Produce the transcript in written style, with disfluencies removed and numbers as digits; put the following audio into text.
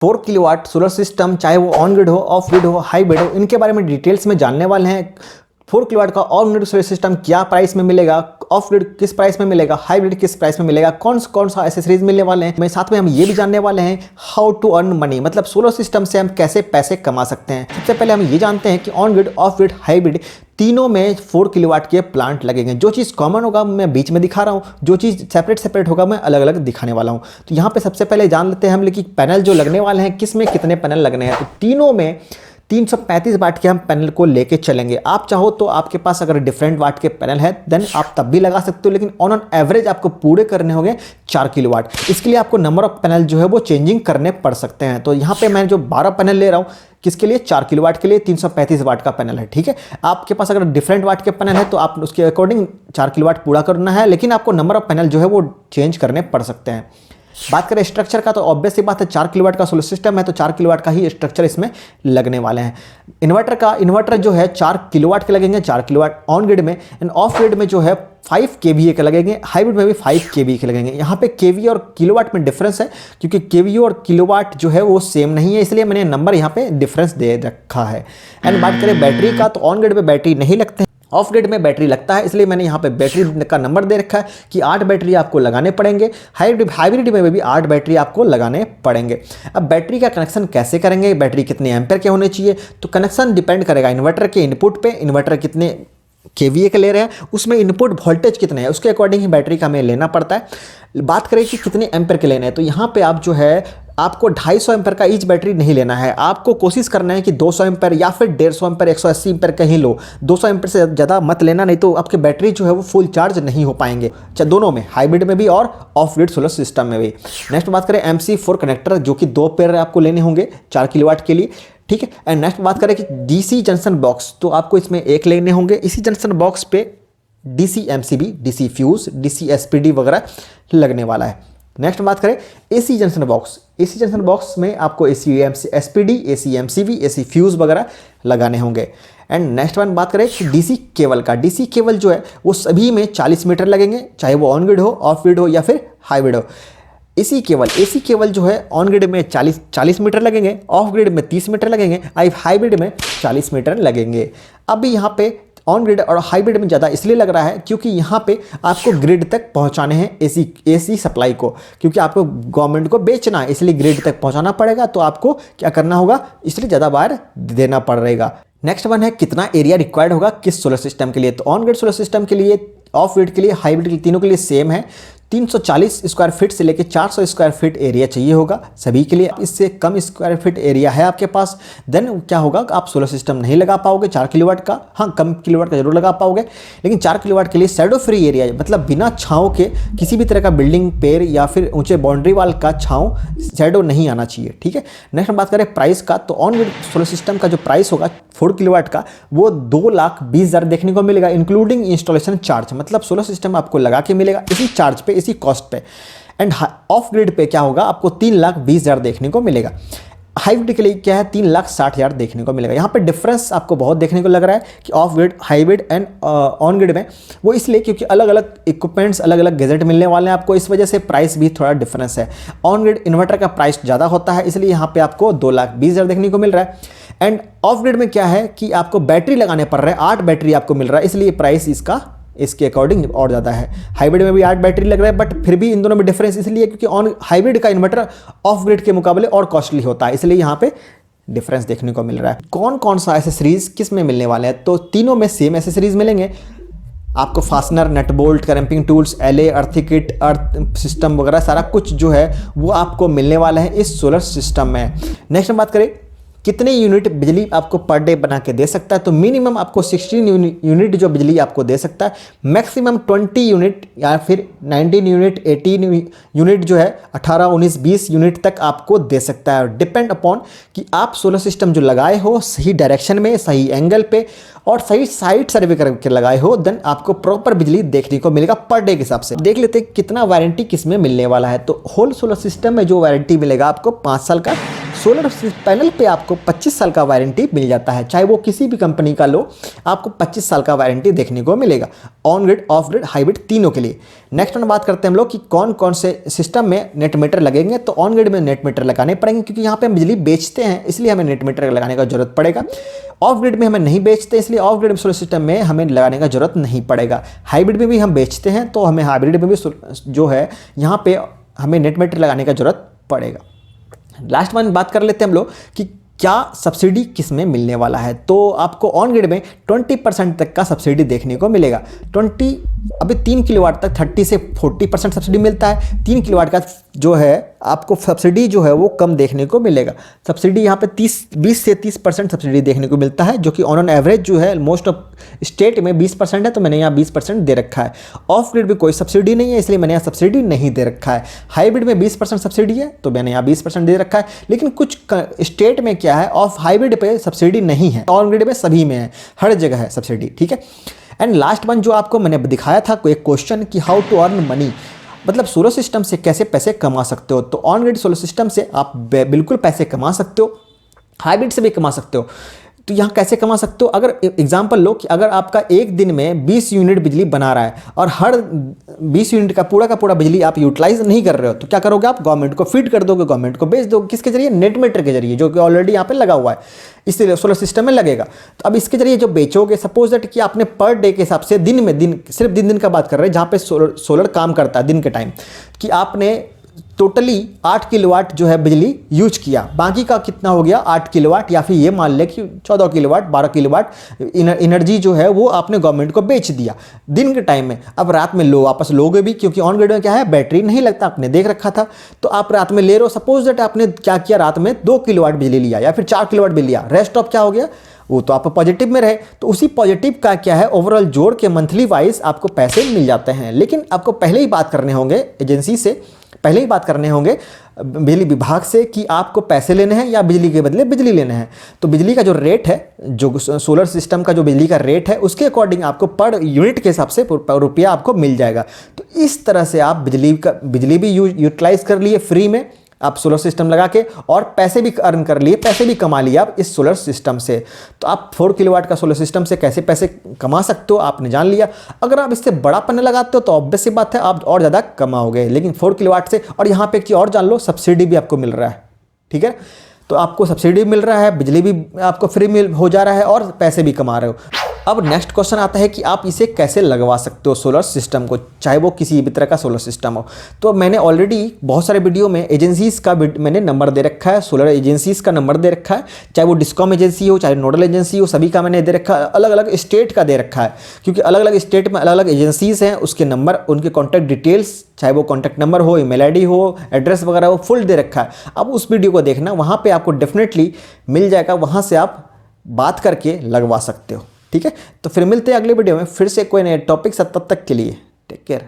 4 kilowatt solar system, चाहे वो on grid हो, ऑफ ग्रिड हो, हाइब्रिड हो, इनके बारे में डिटेल्स में जानने वाले हैं। 4 किलोवाट का ऑन ग्रिड सोलर सिस्टम क्या प्राइस में मिलेगा, ऑफ ग्रिड किस प्राइस में मिलेगा, हाइब्रिड किस प्राइस में मिलेगा, कौन सा एसेसरीज मिलने वाले हैं। मैं साथ में हम ये भी जानने वाले हैं हाउ टू अर्न मनी, मतलब सोलर सिस्टम से हम कैसे पैसे कमा सकते हैं। सबसे पहले हम ये जानते हैं कि on grid, of grid, hybrid तीनों में 4 किलोवाट के प्लांट लगेंगे। जो चीज़ कॉमन होगा मैं बीच में दिखा रहा हूँ, जो चीज़ सेपरेट होगा मैं अलग अलग दिखाने वाला हूँ। तो यहाँ पे सबसे पहले जान लेते हैं हम कि पैनल जो लगने वाले हैं किस में कितने पैनल लगने हैं। तो तीनों में 335 वाट के हम पैनल को लेके चलेंगे। आप चाहो तो आपके पास अगर डिफरेंट वाट के पैनल है देन आप तब भी लगा सकते हो, लेकिन ऑन एवरेज आपको पूरे करने होंगे 4 किलोवाट। इसके लिए आपको नंबर ऑफ पैनल जो है वो चेंजिंग करने पड़ सकते हैं। तो यहाँ पे मैं जो 12 पैनल ले रहा हूँ किसके लिए, 4 किलोवाट के लिए 335 वाट का पैनल है। ठीक है, आपके पास अगर डिफरेंट वाट के पैनल है तो आप उसके अकॉर्डिंग 4 किलोवाट पूरा करना है, लेकिन आपको नंबर ऑफ पैनल जो है वो चेंज करने पड़ सकते हैं। बात करें स्ट्रक्चर का तो ऑब्वियस सी बात है, 4 किलोवाट का सोलर सिस्टम है तो 4 किलोवाट का ही स्ट्रक्चर इसमें लगने वाले हैं। इन्वर्टर जो है 4 किलोवाट के लगेंगे, 4 किलोवाट ऑन ग्रिड में, एंड ऑफ ग्रिड में जो है 5 केवीए के लगेंगे, हाइब्रिड में भी 5 केवीए के लगेंगे। यहाँ पे केवीए और किलोवाट में डिफरेंस है, क्योंकि केवीए और किलोवाट जो है वो सेम नहीं है, इसलिए मैंने नंबर यहाँ पे डिफरेंस दे रखा है। एंड बात करें बैटरी का तो ऑन ग्रिड में बैटरी नहीं लगते, ऑफ ग्रिड में बैटरी लगता है, इसलिए मैंने यहाँ पे बैटरी का नंबर दे रखा है कि 8 बैटरी आपको लगाने पड़ेंगे। हाइब्रिड में भी 8 बैटरी आपको लगाने पड़ेंगे। अब बैटरी का कनेक्शन कैसे करेंगे, बैटरी कितने एम्पेयर के होने चाहिए, तो कनेक्शन डिपेंड करेगा इन्वर्टर के इनपुट पे, इन्वर्टर कितने केवीए के ले रहे हैं, उसमें इनपुट वोल्टेज कितने हैं उसके अकॉर्डिंग ही बैटरी का हमें लेना पड़ता है। बात करें कि कितने एम्पेयर के लेने हैं, तो यहाँ पे आप जो है आपको 250 एम्पेयर का ईच बैटरी नहीं लेना है, आपको कोशिश करना है कि 200 एम्पेयर या फिर 150 एम्पेयर, 180 एम्पेयर का ही लो। 200 एम्पेयर से ज़्यादा मत लेना, नहीं तो आपके बैटरी जो है वो फुल चार्ज नहीं हो पाएंगे, दोनों में, हाइब्रिड में भी और ऑफ ग्रिड सोलर सिस्टम में भी। नेक्स्ट बात करें MC4 कनेक्टर, जो कि 2 पेयर आपको लेने होंगे 4 किलोवाट के लिए। ठीक है, एंड नेक्स्ट बात करें कि DC जंक्शन बॉक्स, तो आपको इसमें एक लेने होंगे। इसी जंक्शन बॉक्स पे DC MCB, DC fuse, DC SPD वगैरह लगने वाला है। नेक्स्ट बात करें AC junction box, AC junction box में आपको AC SPD, AC MCB, AC fuse वगैरह लगाने होंगे। एंड नेक्स्ट वन बात करें कि DC केबल का, DC केबल जो है वो सभी में 40 मीटर लगेंगे, चाहे वो ऑन ग्रिड हो, ऑफ ग्रिड हो या फिर हाइब्रिड हो। AC केबल जो है ऑन ग्रिड में 40 मीटर लगेंगे, ऑफ ग्रिड में 30 मीटर लगेंगे, हाइब्रिड में 40 मीटर लगेंगे। अभी यहाँ पे ऑन ग्रिड और हाइब्रिड में ज़्यादा इसलिए लग रहा है क्योंकि यहाँ पे आपको ग्रिड तक पहुँचाने हैं AC सप्लाई को, क्योंकि आपको गवर्नमेंट को बेचना है, इसलिए ग्रिड तक पहुँचाना पड़ेगा, तो आपको क्या करना होगा, इसलिए ज़्यादा वायर देना पड़ रहेगा। नेक्स्ट वन है कितना एरिया रिक्वायर्ड होगा किस सोलर सिस्टम के लिए, तो ऑन ग्रिड सोलर सिस्टम के लिए, ऑफ ग्रिड के लिए, हाइब्रिड के लिए, तीनों के लिए सेम है। 340 स्क्वायर फीट से लेकर 400 स्क्वायर फीट एरिया चाहिए होगा सभी के लिए। इससे कम स्क्वायर फीट एरिया है आपके पास, देन क्या होगा, आप सोलर सिस्टम नहीं लगा पाओगे 4 किलोवाट का। हाँ, कम किलोवाट का जरूर लगा पाओगे, लेकिन 4 किलोवाट के लिए शैडो फ्री एरिया, मतलब बिना छाँव के किसी भी तरह का बिल्डिंग पेड़ या फिर ऊंचे बाउंड्री वाल का छाँव, शैडो नहीं आना चाहिए। ठीक है, नेक्स्ट बात करें प्राइस का, तो ऑन ग्रिड सोलर सिस्टम का जो प्राइस होगा 4 किलोवाट का वो 2,20,000 देखने को मिलेगा, इंक्लूडिंग इंस्टॉलेशन चार्ज, मतलब सोलर सिस्टम आपको लगा के मिलेगा इसी चार्ज पे, इसी कॉस्ट पे। एंड ऑफ ग्रिड पे क्या होगा, आपको 3,20,000 देखने को मिलेगा। हाइब्रिड के लिए क्या है, 3,60,000 देखने को मिलेगा। यहाँ पे डिफरेंस आपको बहुत देखने को लग रहा है कि of grid, hybrid and on grid में, वो इसलिए क्योंकि अलग अलग इक्विपमेंट्स, अलग अलग गैजेट मिलने वाले हैं आपको, इस वजह से प्राइस भी थोड़ा डिफरेंस है। ऑन ग्रिड इन्वर्टर का प्राइस ज़्यादा होता है, इसलिए यहाँ पे आपको 2,20,000 देखने को मिल रहा है। एंड ऑफ ग्रिड में क्या है कि आपको बैटरी लगाने पड़ रहे हैं, 8 बैटरी आपको मिल रहा है, इसलिए प्राइस इसके अकॉर्डिंग और ज़्यादा है। हाइब्रिड में भी 8 बैटरी लग रहा है, बट फिर भी इन दोनों में डिफरेंस इसलिए क्योंकि ऑन हाइब्रिड का इन्वर्टर ऑफ ग्रिड के मुकाबले और कॉस्टली होता है, इसलिए यहाँ पे डिफरेंस देखने को मिल रहा है। कौन कौन सा एसेसरीज किस में मिलने वाले हैं, तो तीनों में सेम एसेसरीज मिलेंगे आपको। Fastener, nut bolt, crimping tools, LA, earth kit, earth system वगैरह सारा कुछ जो है वो आपको मिलने वाला है इस सोलर सिस्टम में। नेक्स्ट हम बात करें कितने यूनिट बिजली आपको पर डे बना के दे सकता है, तो मिनिमम आपको 16 यूनिट जो बिजली आपको दे सकता है, मैक्सिमम 20 यूनिट या फिर 19 यूनिट, 18 यूनिट जो है 18, 19, 20 यूनिट तक आपको दे सकता है। डिपेंड अपॉन कि आप सोलर सिस्टम जो लगाए हो सही डायरेक्शन में, सही एंगल पे और सही साइट सर्वे करके लगाए हो, देन आपको प्रॉपर बिजली देखने को मिलेगा पर डे के हिसाब से। देख लेते हैं कितना वारंटी किस में मिलने वाला है, तो होल सोलर सिस्टम में जो वारंटी मिलेगा आपको 5 साल का सोलर पैनल पे आपको 25 साल का वारंटी मिल जाता है, चाहे वो किसी भी कंपनी का लो, आपको 25 साल का वारंटी देखने को मिलेगा on grid, of grid, hybrid तीनों के लिए। नेक्स्ट वन बात करते हैं हम लोग कि कौन कौन से सिस्टम में नेट मीटर लगेंगे। तो ऑन ग्रिड में नेट मीटर लगाने पड़ेंगे, क्योंकि यहाँ पे हम बिजली बेचते हैं, इसलिए हमें नेट मीटर लगाने का जरूरत पड़ेगा। ऑफ ग्रिड में हमें नहीं बेचते, इसलिए ऑफ ग्रिड सोलर सिस्टम में हमें लगाने का जरूरत नहीं पड़ेगा। हाइब्रिड में भी हम बेचते हैं, तो हमें हाइब्रिड में भी जो है यहाँ पे हमें नेट मीटर लगाने का जरूरत पड़ेगा। लास्ट वन बात कर लेते हैं हम लोग कि क्या सब्सिडी किस में मिलने वाला है। तो आपको ऑन ग्रिड में 20% तक का सब्सिडी देखने को मिलेगा। अभी 3 किलोवाट तक 30 से 40% सब्सिडी मिलता है। 3 किलोवाट का जो है आपको सब्सिडी जो है वो कम देखने को मिलेगा। सब्सिडी यहाँ पे 20 से 30% सब्सिडी देखने को मिलता है, जो कि ऑन एवरेज जो है मोस्ट ऑफ स्टेट में 20% है, तो मैंने यहाँ 20% दे रखा है। ऑफ ग्रिड में कोई सब्सिडी नहीं है, इसलिए मैंने यहाँ सब्सिडी नहीं दे रखा है। हाइब्रिड में 20% सब्सिडी है, तो मैंने यहाँ 20% दे रखा है। लेकिन कुछ स्टेट में क्या है, ऑफ हाइब्रिड पे सब्सिडी नहीं है, ऑन ग्रिड में सभी में है, हर जगह है सब्सिडी, ठीक है। एंड लास्ट वन जो आपको मैंने दिखाया था एक क्वेश्चन कि हाउ टू अर्न मनी, मतलब सोलर सिस्टम से कैसे पैसे कमा सकते हो। तो ऑन ग्रिड सोलर सिस्टम से आप बिल्कुल पैसे कमा सकते हो, हाइब्रिड से भी कमा सकते हो। तो यहाँ कैसे कमा सकते हो, अगर एग्जांपल लो कि अगर आपका एक दिन में 20 यूनिट बिजली बना रहा है और हर 20 यूनिट का पूरा बिजली आप यूटिलाइज नहीं कर रहे हो, तो क्या करोगे आप, गवर्नमेंट को फीड कर दोगे, गवर्नमेंट को बेच दोगे। किसके जरिए, नेट मीटर के जरिए, जो कि ऑलरेडी यहाँ पे लगा हुआ है, इसलिए सोलर सिस्टम में लगेगा। तो अब इसके जरिए जो बेचोगे, सपोज दैट कि आपने पर डे के हिसाब से सिर्फ दिन का बात कर रहे हैं जहाँ पे सोलर काम करता है दिन के टाइम, कि आपने टोटली 8 किलोवाट जो है बिजली यूज किया, बाकी का कितना हो गया 8 किलोवाट, या फिर ये मान ले कि 14 किलोवाट 12 किलोवाट एनर्जी जो है वो आपने गवर्नमेंट को बेच दिया दिन के टाइम में। अब रात में वापस लोगे भी, क्योंकि ऑन ग्रिड में क्या है, बैटरी नहीं लगता, आपने देख रखा था। तो आप रात में ले रहे हो, सपोज दैट आपने क्या किया, रात में 2 किलोवाट बिजली लिया या फिर 4 किलोवाट बिजली लिया, रेस्ट ऑफ क्या हो गया, वो तो आप पॉजिटिव में रहे। तो उसी पॉजिटिव का क्या है, ओवरऑल जोड़ के मंथली वाइज आपको पैसे मिल जाते हैं। लेकिन आपको पहले ही बात करने होंगे एजेंसी से, पहले ही बात करने होंगे बिजली विभाग से कि आपको पैसे लेने हैं या बिजली के बदले बिजली लेने हैं। तो बिजली का जो रेट है, जो सोलर सिस्टम का जो बिजली का रेट है, उसके अकॉर्डिंग आपको पर यूनिट के हिसाब से रुपया आपको मिल जाएगा। तो इस तरह से आप बिजली भी यूटिलाइज कर लिए फ्री में, आप सोलर सिस्टम लगा के, और पैसे भी अर्न कर लिए, पैसे भी कमा लिए आप इस सोलर सिस्टम से। तो आप 4 किलोवाट का सोलर सिस्टम से कैसे पैसे कमा सकते हो आपने जान लिया। अगर आप इससे बड़ा पैनल लगाते हो तो ऑब्वियस सी बात है आप और ज़्यादा कमाओगे, लेकिन 4 किलोवाट से। और यहाँ पे एक चीज़ और जान लो, सब्सिडी भी आपको मिल रहा है, ठीक है। तो आपको सब्सिडी मिल रहा है, बिजली भी आपको फ्री हो जा रहा है, और पैसे भी कमा रहे हो। अब नेक्स्ट क्वेश्चन आता है कि आप इसे कैसे लगवा सकते हो सोलर सिस्टम को, चाहे वो किसी भी तरह का सोलर सिस्टम हो। तो मैंने ऑलरेडी बहुत सारे वीडियो में एजेंसीज का मैंने नंबर दे रखा है, सोलर एजेंसीज का नंबर दे रखा है, चाहे वो डिस्कॉम एजेंसी हो, चाहे नोडल एजेंसी हो, सभी का मैंने दे रखा है। अलग अलग स्टेट का दे रखा है, क्योंकि अलग अलग स्टेट में अलग अलग एजेंसीज हैं, उसके नंबर, उनके कॉन्टैक्ट डिटेल्स, चाहे वो कॉन्टैक्ट नंबर हो, ईमेल आईडी हो, एड्रेस वगैरह हो, फुल दे रखा है। अब उस वीडियो को देखना, वहाँ पे आपको डेफिनेटली मिल जाएगा, वहाँ से आप बात करके लगवा सकते हो, ठीक है। तो फिर मिलते हैं अगले वीडियो में फिर से कोई नए टॉपिक से, तब तक के लिए टेक केयर।